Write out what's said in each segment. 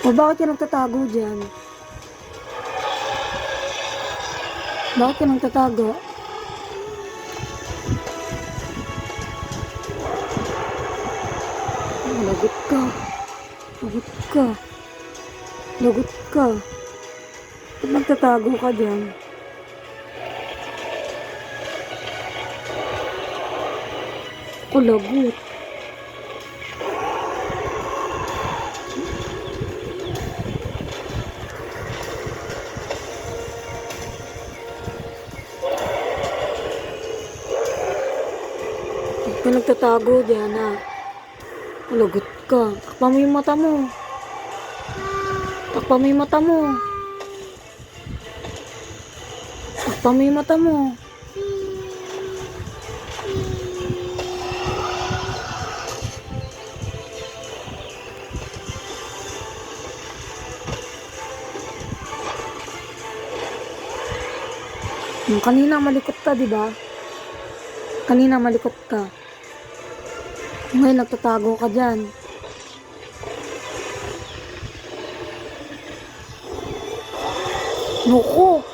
O bakit ka nagtatago dyan? Bakit ka nagtatago? Lagot ka. Lagot ka. Lagot ka. Ba't nagtatago ka dyan? Ako lagot. Ba't ka nagtatago dyan ha? Lagot ka. Takpan mo yung mata mo. Takpan mo yung mata mo. Takpan mo yung mata mo. Kanina malikot ka, di ba? Kanina malikot ka. Ngayon nagtatago ka dyan. Nuko!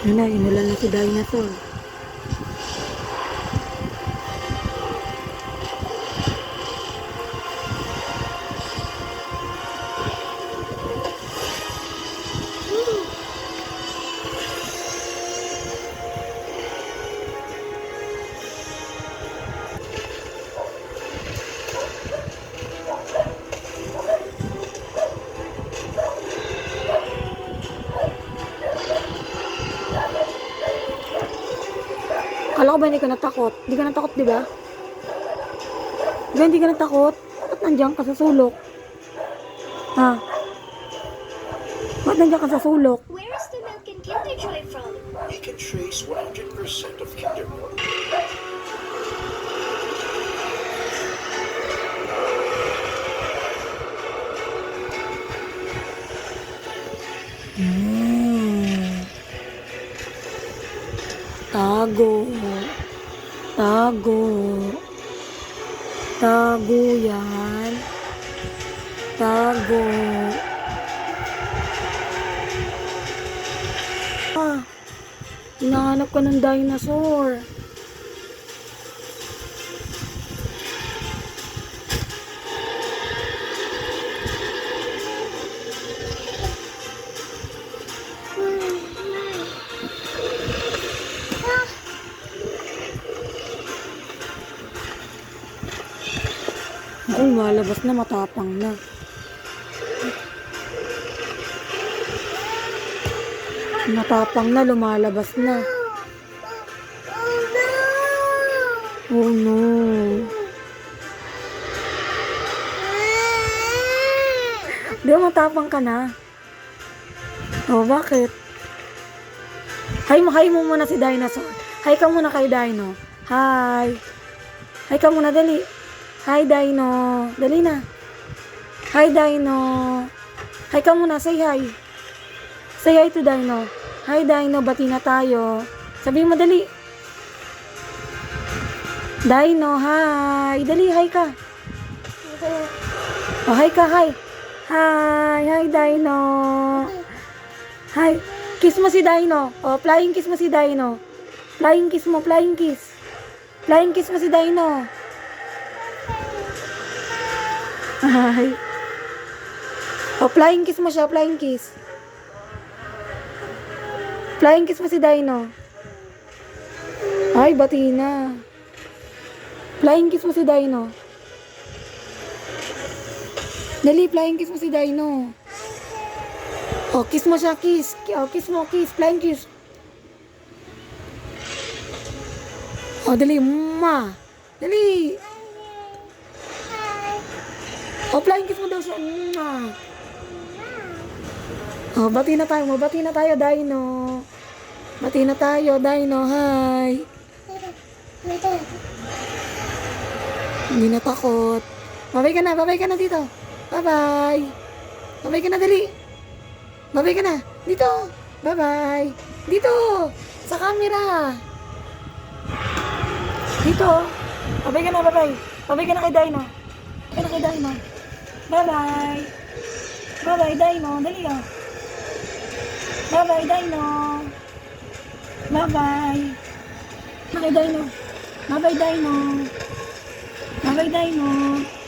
Yun na, inulan na si Dinosaur. Kala ko ba hindi ka natakot? Hindi ka natakot, di ba? Diba hindi ka natakot? Ba't nandiyan ka sa sulok? Ha? Ba't nandiyan ka sa sulok? Where is the milk and Kinder Joy from? We can trace 100% of Kinder Milk. Tago. Tago. Tago yan. Tago. Hinahanap ka ng dinosaur. Ako, malabas na, matapang na. Matapang na, lumalabas na. Oh no. Di ba matapang ka na? Oh, bakit? Hi mo muna si Dinosaur. Hi ka muna kay Dino. Hi. Hi ka muna, dali. Hi, Dino. Dali na. Hi, Dino. Hi ka muna. Say hi. Say hi to Dino. Hi, Dino. Bati na tayo. Sabihin mo, dali. Dino, hi. Dali, hi ka. Oh, hi ka, hi. Hi. Hi, Dino. Hi. Kiss mo si Dino. Oh, flying kiss mo si Dino. Flying kiss mo, flying kiss. Flying kiss mo si Dino. Hi. Oh, flying kiss mo siya, flying kiss. Flying kiss mo si Dino. Ay, bati na. Flying kiss mo si Dino. Dali, flying kiss mo si Dino. Oh, kiss mo siya, kiss. Oh, kiss mo, kiss. Flying kiss. Oh, dali, ma. Dali. Oh, flying kiss mo daw siya. Oh, bati na tayo. Mabati na tayo, Dino. Bati na tayo, Dino. Hi. Hindi na takot. Babay ka na dito. Bye-bye. Babay ka na, dali. Babay ka na. Dito. Bye-bye. Dito. Sa camera. Dito. Babay ka na, bye-bye. Babay ka na kay Dino. Babay ka na kay Dino. Bye-bye. Bye-bye, Dino. Dali ah. Bye-bye, Dino. Bye-bye. Bye-bye, Dino. Bye-bye, Dino. Bye-bye, Dino.